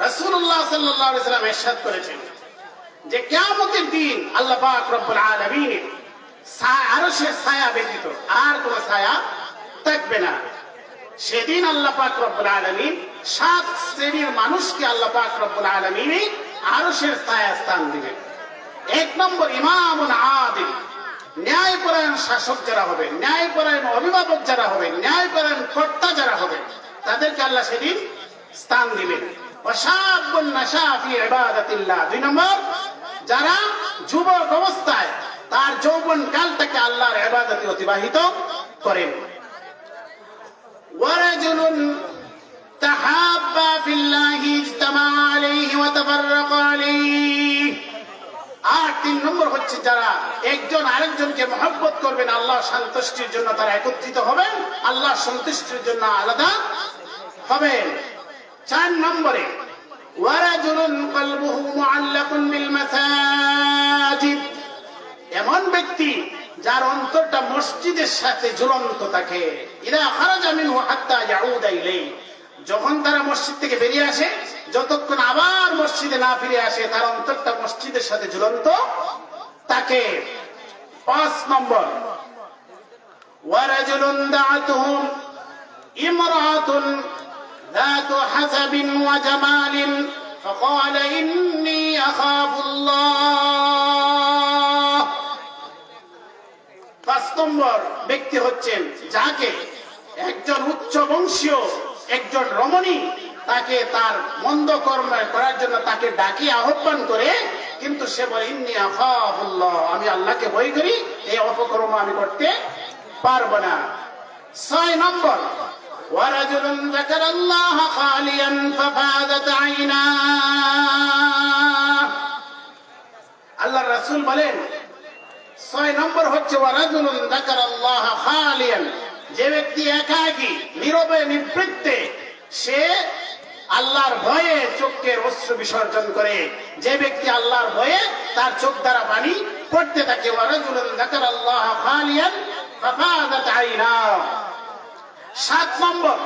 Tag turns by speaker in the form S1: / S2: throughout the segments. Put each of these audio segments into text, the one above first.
S1: রাসূলুল্লাহ সাল্লাল্লাহু আলাইহি ওয়াসাল্লাম ইরশাদ করেছেন যে কিয়ামতের দিন আল্লাহ পাক রব্বুল আলামিনের আরশের ছায়া ব্যতীত আর কোনো ছায়া থাকবে না। সেদিন আল্লাহ পাক রব্বুল আলামিন সাত শ্রেণীর মানুষকে আল্লাহ পাক রব্বুল আলামিন আরশের ছায়া স্থান দিবেন। এক নম্বর ইমামুন আদিল, ন্যায়পরায়ণ শাসক যারা হবে, ন্যায়পরায়ণ অভিভাবক যারা হবে, ন্যায়পরায়ণ কর্তা যারা হবে, তাদেরকে আল্লাহ সেদিন স্থান দিবেন। ওয়াশাবুন নাশা ফি ইবাদাতিল্লাহ, দুই নম্বর যারা যুবক অবস্থায় তার যৌবন কালটাকে আল্লাহর ইবাদতে অতিবাহিত করেন। ওয়ারাজুলুন তাহাব্বা ফিল্লাহি ইজতামা আলাইহি ওয়া তাফাররাকা আলাইহি। আর তিন নম্বর হচ্ছে যারা একজন আরেকজনকে মহব্বত করবেন, আল্লাহ সন্তুষ্টির জন্য তারা একত্রিত হবেন, আল্লাহ সন্তুষ্টির জন্য আলাদা হবেন। চার নম্বরে ওয়ারাজুলুন কলবুহু মুআল্লাকুন বিল মাসাজিদ, এমন ব্যক্তি যার অন্তরটা মসজিদের সাথে ঝুলন্ত থাকে। ইদা খারাজা মিনহু হাত্তা ইয়াউদা ইলাইহি, যখন তারা মসজিদ থেকে বেরিয়ে আসে, যতক্ষণ আবার মসজিদে না ফিরে আসে, তার অন্তরটা মসজিদের সাথে ঝুলন্ত থাকে। পাঁচ নম্বর ওয়ারাজুলুন দাআতুহু ইমরাতুন যাতু হাসাবিন ওয়া জামালিন ফাকালা ইন্নী আখাফুল্লাহ। পাঁচ নম্বর ব্যক্তি হচ্ছেন যাকে একজন উচ্চ বংশীয় একজন রমণী তাকে তার মন্দ কর্ম করার জন্য তাকে ডাকি আহ্বান করে, কিন্তু সে বলে ইন্নী আখাফুল্লাহ, আমি আল্লাহকে ভয় করি, এই অপকর্ম আমি করতে পারবো না। ছয় নম্বর ওয়ারাজুলুন যাকারাল্লাহ খালিয়ান ফাফাদাত আইনা, আল্লাহর রাসূল বলেন ছয় নম্বর হচ্ছে ওয়ারাজুলুন যাকারাল্লাহ খালিয়ান, যে ব্যক্তি একাকী নীরবে নিবৃত্তে সে আল্লাহর ভয়ে চোখের অশ্রু বিসর্জন করে, যে ব্যক্তি আল্লাহর ভয়ে তার চোখ দ্বারা পানি পড়তে থাকে। ওয়ারাজুলুন যাকারাল্লাহ খালিয়ান ফাফাদাত আইনা। সাত নম্বর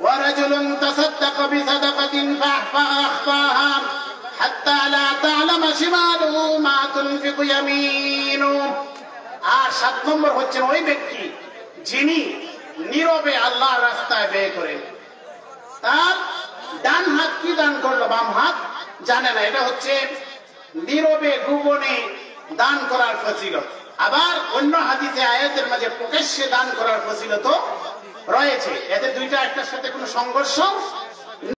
S1: ওয়ারাজুলুন তাসাদ্দাকা বিসাদাকাতিন ফাআখফাহা হাত্তা লা তা'লামা শিমালুহু মা তুনফিকু ইয়ামিনুহু। আর সাত নম্বর হচ্ছেন ওই ব্যক্তি যিনি নীরবে আল্লাহর রাস্তায় ব্যয় করেন, তার ডান হাত কি দান করলো, বাম হাত জানে না। এটা হচ্ছে নীরবে গোপনে দান করার ফজিলত। আবার অন্য হাদিসে আয়াতের মাঝে প্রকাশ্যে দান করার ফজিলত রয়েছে। এদের দুইটা একটার সাথে কোনো সংঘর্ষ